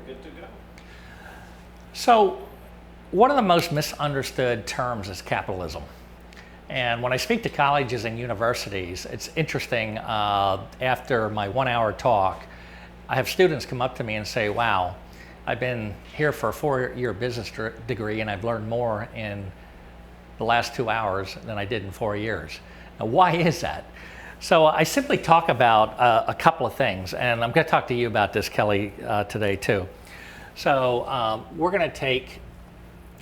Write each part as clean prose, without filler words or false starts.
good to go. So, one of the most misunderstood terms is capitalism. And when I speak to colleges and universities, it's interesting, after my 1-hour talk, I have students come up to me and say, wow, I've been here for a 4-year business degree and I've learned more in the last 2 hours than I did in 4 years. Now, why is that? So I simply talk about a couple of things, and I'm going to talk to you about this, Kelly, today too. So we're going to take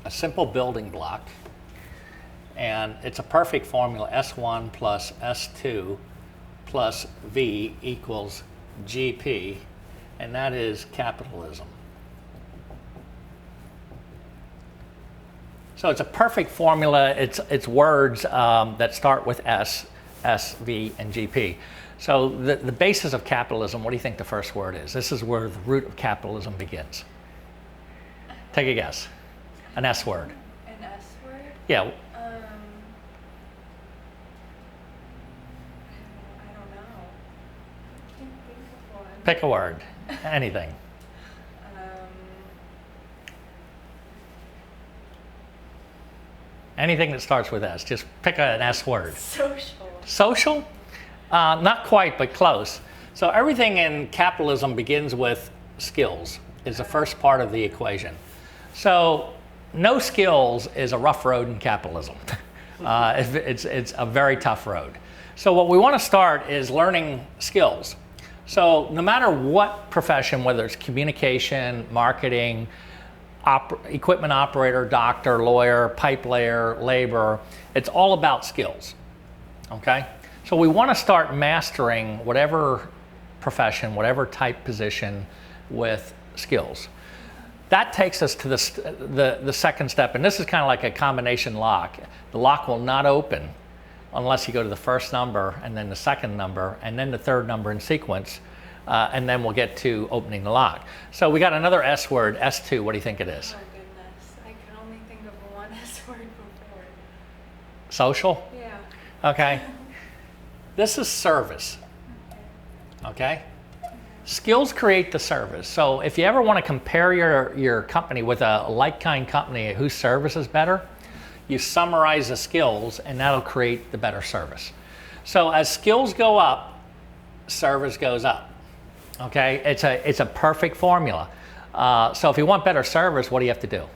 a simple building block, and it's a perfect formula, S1 plus S2 plus V equals GP, and that is capitalism. So it's a perfect formula. It's words that start with S, V, and GP. So the basis of capitalism, what do you think the first word is? This is where the root of capitalism begins. Take a guess. An S word. An S word? Yeah. I don't know. I can't think of one. Pick a word. Anything. Anything that starts with S. Just pick an S word. Social. Social? Not quite, but close. So everything in capitalism begins with skills, is the first part of the equation. So no skills is a rough road in capitalism. It's a very tough road. So what we want to start is learning skills. So no matter what profession, whether it's communication, marketing, equipment operator, doctor, lawyer, pipe layer, laborer, it's all about skills, okay? So we want to start mastering whatever profession, whatever type position with skills. That takes us to the second step, and this is kind of like a combination lock. The lock will not open unless you go to the first number and then the second number and then the third number in sequence, and then we'll get to opening the lock. So we got another S word, S2. What do you think it is? Oh goodness, I can only think of one S word before. Social? Yeah. Okay. This is service. Okay? Skills create the service. So if you ever want to compare your company with a like-kind company whose service is better, you summarize the skills and that'll create the better service. So as skills go up, service goes up. Okay? It's a perfect formula. So if you want better service, what do you have to do?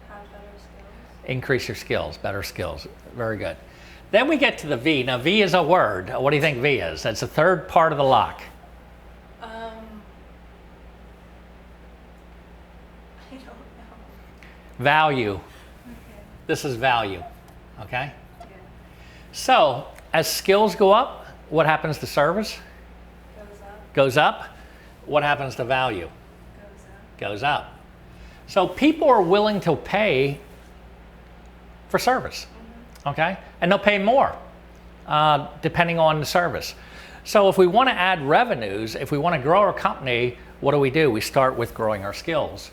Have better skills. Increase your skills, better skills. Very good. Then we get to the V. Now V is a word. What do you think V is? That's the third part of the lock. I don't know. Value. Okay. This is value. Okay? Yeah. So as skills go up, what happens to service? Goes up. Goes up. What happens to value? Goes up. Goes up. So people are willing to pay for service. Okay? And they'll pay more depending on the service. So if we want to add revenues, if we want to grow our company, what do? We start with growing our skills.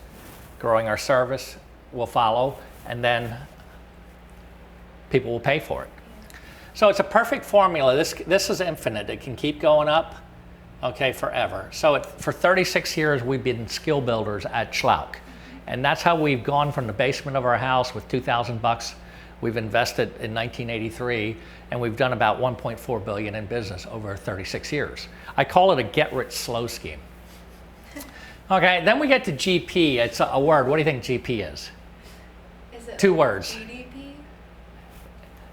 Growing our service will follow, and then people will pay for it. So it's a perfect formula. This is infinite. It can keep going up, okay, forever. So for 36 years, we've been skill builders at Schlouch. And that's how we've gone from the basement of our house with $2,000. We've invested in 1983, and we've done about $1.4 billion in business over 36 years. I call it a get-rich-slow scheme. Okay, then we get to GP. It's a word. What do you think GP is? Is it 2 words. GDP?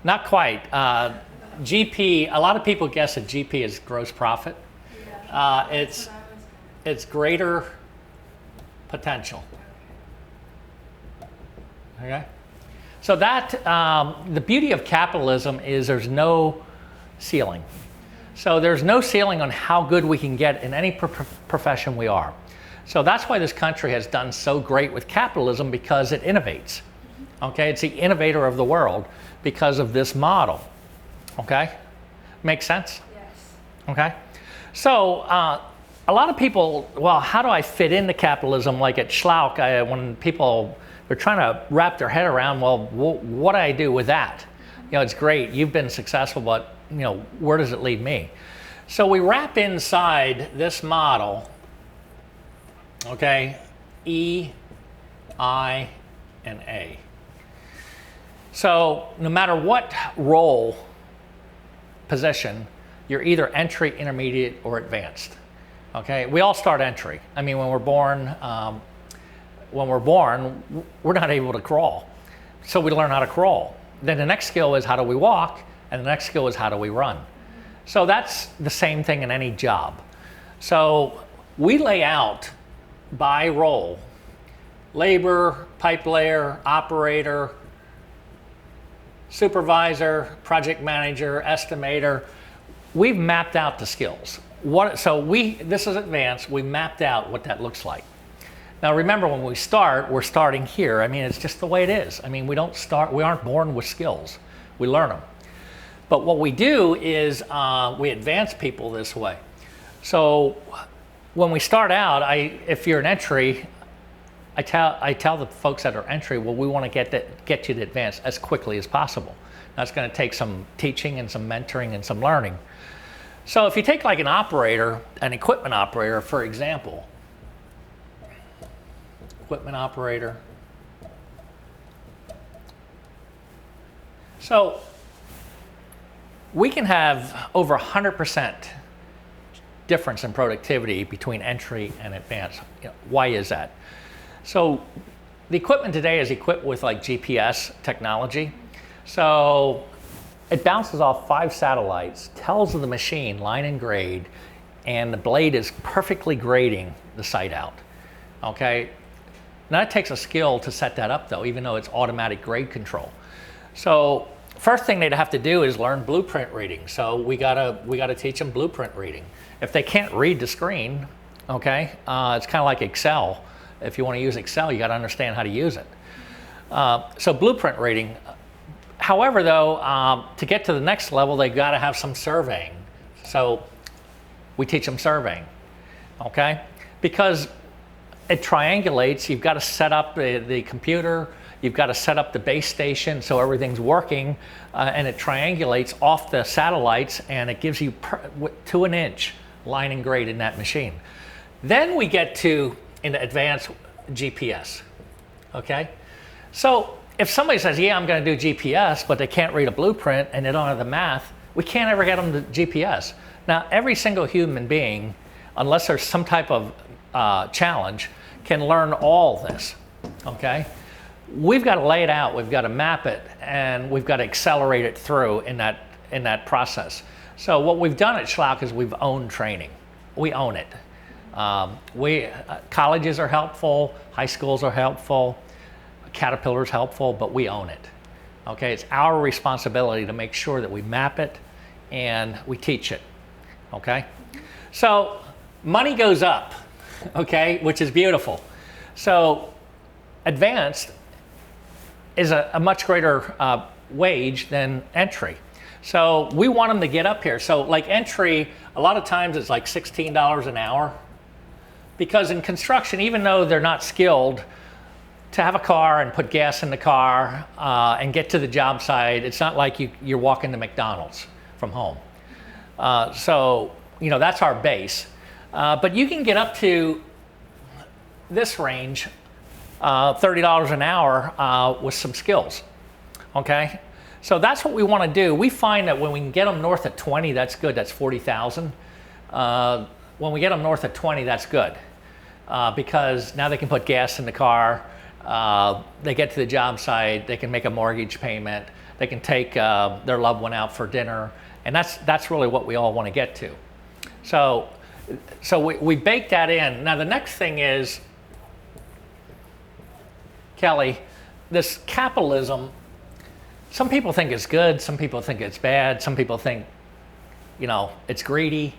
Not quite. GP, a lot of people guess that GP is gross profit. Yeah. It's greater potential. Okay? So that, the beauty of capitalism is there's no ceiling. So there's no ceiling on how good we can get in any profession we are. So that's why this country has done so great with capitalism, because it innovates. Okay, it's the innovator of the world because of this model. Okay, makes sense? Yes. Okay, so a lot of people, well, how do I fit into capitalism? Like at Schlouch, when people they're trying to wrap their head around, well, what do I do with that? You know, it's great, you've been successful, but you know, where does it lead me? So we wrap inside this model Okay, E, I, and A. So no matter what role, position, you're either entry, intermediate, or advanced. Okay, we all start entry. I mean, when we're born, we're not able to crawl. So we learn how to crawl. Then the next skill is how do we walk, and the next skill is how do we run. So that's the same thing in any job. So we lay out by role, labor, pipe layer, operator, supervisor, project manager, estimator. We've mapped out the skills. This is advanced, we mapped out what that looks like. Now remember, when we start, we're starting here. I mean, it's just the way it is. I mean, we aren't born with skills. We learn them. But what we do is we advance people this way. So when we start out, if you're an entry, I tell the folks that are entry, well, we want to get you to advance as quickly as possible. That's going to take some teaching and some mentoring and some learning. So if you take like an equipment operator, for example, equipment operator. So we can have over 100% difference in productivity between entry and advanced. Why is that? So the equipment today is equipped with like GPS technology. So it bounces off 5 satellites, tells the machine line and grade, and the blade is perfectly grading the site out. Okay? Now it takes a skill to set that up though, even though it's automatic grade control. So first thing they'd have to do is learn blueprint reading. So we gotta teach them blueprint reading. If they can't read the screen, okay, it's kind of like Excel. If you want to use Excel, you got to understand how to use it. So blueprint reading. However, though, to get to the next level, they've got to have some surveying. So we teach them surveying, okay? Because it triangulates. You've got to set up the computer. You've got to set up the base station so everything's working, and it triangulates off the satellites, and it gives you to an inch line and grade in that machine. Then we get to in advanced GPS, okay? So if somebody says, yeah, I'm going to do GPS, but they can't read a blueprint and they don't have the math, we can't ever get them to GPS. Now, every single human being, unless there's some type of challenge, can learn all this, okay? We've got to lay it out, we've got to map it, and we've got to accelerate it through in that process. So what we've done at Schlouch is we've owned training. We own it. Colleges are helpful, high schools are helpful, Caterpillar's helpful, but we own it. Okay, it's our responsibility to make sure that we map it and we teach it. Okay, so money goes up, okay, which is beautiful. So advanced is a much greater wage than entry. So we want them to get up here. So like entry, a lot of times it's like $16 an hour. Because in construction, even though they're not skilled, to have a car and put gas in the car and get to the job site, it's not like you're walking to McDonald's from home. So, that's our base. But you can get up to this range, $30 an hour with some skills, okay? So that's what we want to do. We find that when we can get them north of 20, that's good, that's 40,000. When we get them north of 20, that's good because now they can put gas in the car, they get to the job site, they can make a mortgage payment, they can take their loved one out for dinner, and that's really what we all want to get to. So we bake that in. Now the next thing is, Kelly, this capitalism, some people think it's good, some people think it's bad, some people think, it's greedy.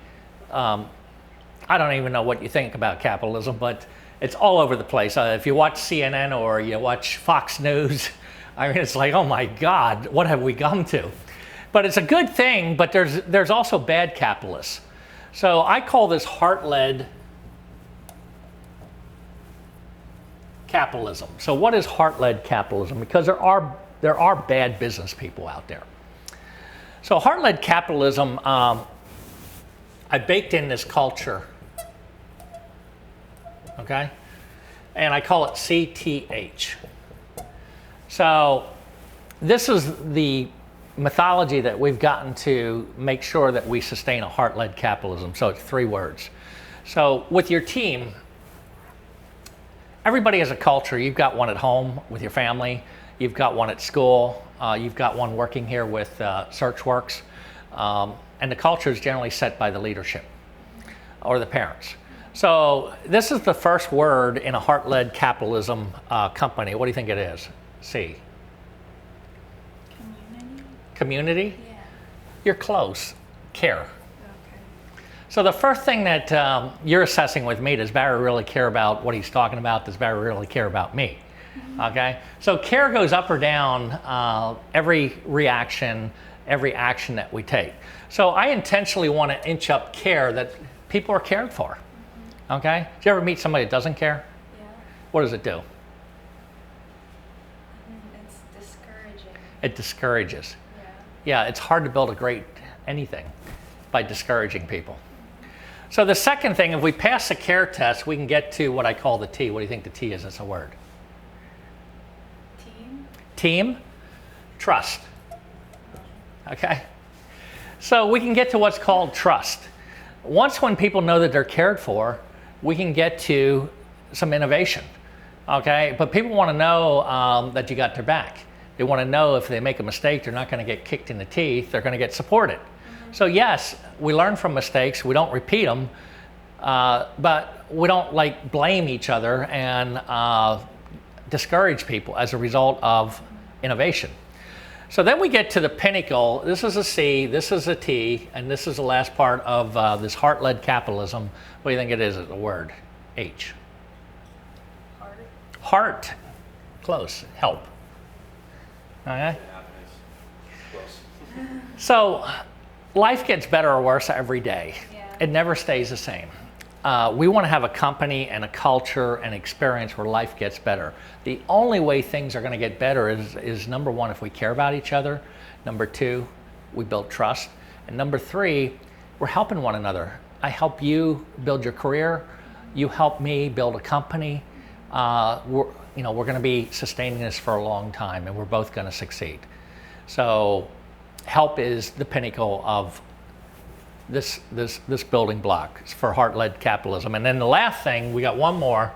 I don't even know what you think about capitalism, but it's all over the place. If you watch CNN or you watch Fox News, I mean, it's like, oh my God, what have we come to? But it's a good thing, but there's also bad capitalists. So I call this heart-led capitalism. So what is heart-led capitalism? Because there are bad business people out there. So heart-led capitalism, I baked in this culture okay? And I call it CTH. So this is the mythology that we've gotten to make sure that we sustain a heart-led capitalism. So it's 3 words. So with your team, everybody has a culture. You've got one at home with your family. You've got one at school. You've got one working here with SearchWorks. And the culture is generally set by the leadership or the parents. So this is the first word in a heart-led capitalism company. What do you think it is? C. Community? Community? Yeah. You're close. Care. Okay. So the first thing that you're assessing with me, does Barry really care about what he's talking about? Does Barry really care about me? Okay? So care goes up or down every reaction, every action that we take. So I intentionally want to inch up care that people are cared for. Okay? Do you ever meet somebody that doesn't care? Yeah. What does it do? It's discouraging. It discourages. Yeah. Yeah, it's hard to build a great anything by discouraging people. So the second thing, if we pass the care test, we can get to what I call the T. What do you think the T is as a word? Team? Team, trust. Okay? So we can get to what's called trust. Once when people know that they're cared for, we can get to some innovation. Okay? But people want to know that you got their back. They want to know if they make a mistake, they're not going to get kicked in the teeth, they're going to get supported. So yes, we learn from mistakes, we don't repeat them, but we don't like blame each other and discourage people as a result of innovation. So then we get to the pinnacle. This is a C, this is a T, and this is the last part of this heart-led capitalism. What do you think it is as a word? H. Heart? Heart. Close. Help. Okay? So life gets better or worse every day. Yeah. It never stays the same. We want to have a company and a culture and experience where life gets better. The only way things are going to get better is number 1, if we care about each other. Number 2, we build trust. And number 3, we're helping one another. I help you build your career. You help me build a company. We're going to be sustaining this for a long time, and we're both going to succeed. So help is the pinnacle of this building block for heart-led capitalism. And then the last thing, we got one more,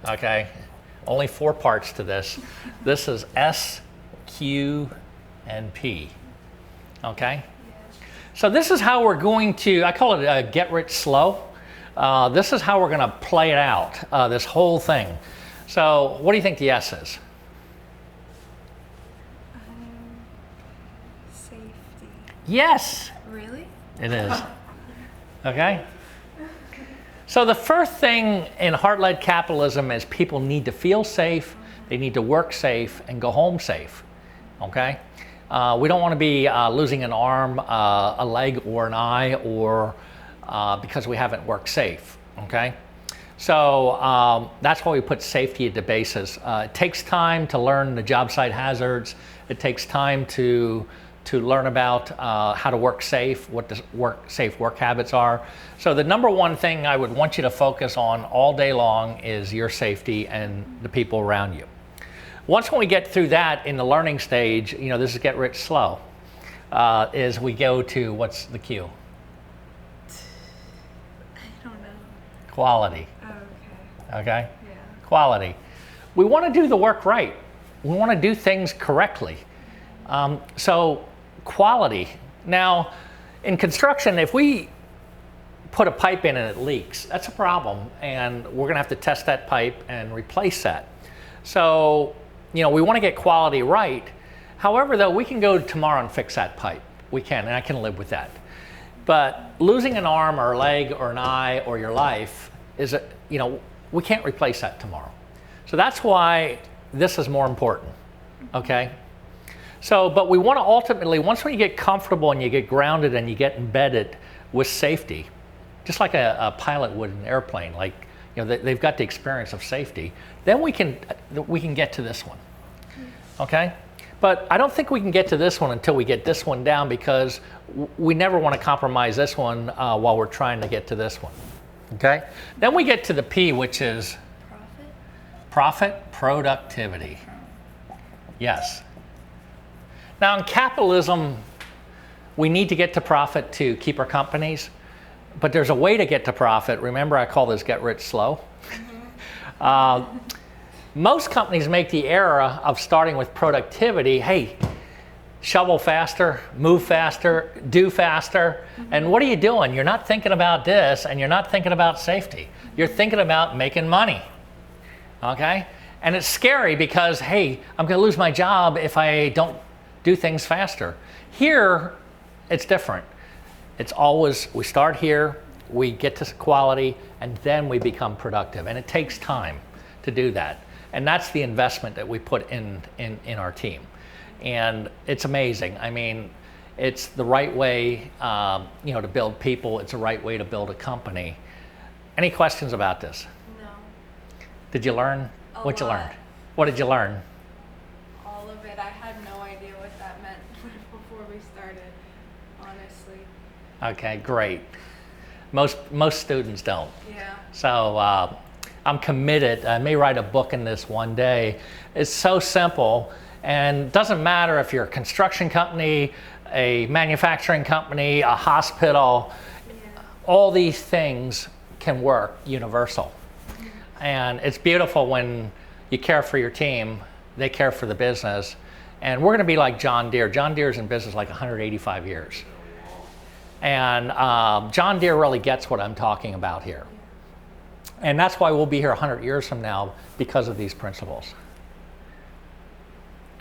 okay? Only 4 parts to this. This is S, Q, and P, okay? Yes. So this is how we're going to, I call it get rich slow. This is how we're going to play it out, this whole thing. So what do you think the S is? Safety. Yes, Really? it is. Okay? So the first thing in heart-led capitalism is people need to feel safe, they need to work safe, and go home safe. Okay? We don't want to be losing an arm, a leg, or an eye, or because we haven't worked safe. Okay? So that's why we put safety at the basis. It takes time to learn the job site hazards. It takes time to learn about how to work safe, what the safe work habits are. So the number 1 thing I would want you to focus on all day long is your safety and the people around you. Once when we get through that in the learning stage, this is get rich slow, is we go to, what's the Q? I don't know. Quality. Oh, okay. Okay? Yeah. Quality. We want to do the work right. We want to do things correctly. So quality. Now, in construction, if we put a pipe in and it leaks, that's a problem, and we're going to have to test that pipe and replace that. So, we want to get quality right. However, though, we can go tomorrow and fix that pipe. We can, and I can live with that. But losing an arm or a leg or an eye or your life is, we can't replace that tomorrow. So that's why this is more important, okay? So, but we want to ultimately, once when you get comfortable and you get grounded and you get embedded with safety, just like a pilot would in an airplane, like, they've got the experience of safety, then we can get to this one, okay? But I don't think we can get to this one until we get this one down, because we never want to compromise this one while we're trying to get to this one. Okay? Then we get to the P, which is Profit? profit productivity. Yes. Now in capitalism, we need to get to profit to keep our companies, but there's a way to get to profit. Remember, I call this get rich slow. Most companies make the error of starting with productivity. Hey, shovel faster, move faster, do faster. And what are you doing? You're not thinking about this, and you're not thinking about safety. You're thinking about making money. Okay? And it's scary because, hey, I'm going to lose my job if I don't do things faster. Here, it's different. It's always, we start here, we get to quality, and then we become productive. And it takes time to do that. And that's the investment that we put in our team. And it's amazing. I mean, it's the right way to build people. It's the right way to build a company. Any questions about this? No. Did you learn? What'd you learn? lot. What did you learn? All of it. I had no idea what that meant before we started, honestly. Okay, great. Most students don't. Yeah. So I'm committed. I may write a book in this one day. It's so simple, and it doesn't matter if you're a construction company, a manufacturing company, a hospital. Yeah. All these things can work universal. And it's beautiful when you care for your team, they care for the business. And we're going to be like John Deere. John Deere's in business like 185 years. And John Deere really gets what I'm talking about here. And that's why we'll be here 100 years from now, because of these principles.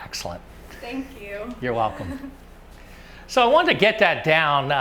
Excellent. Thank you. You're welcome. So I wanted to get that down.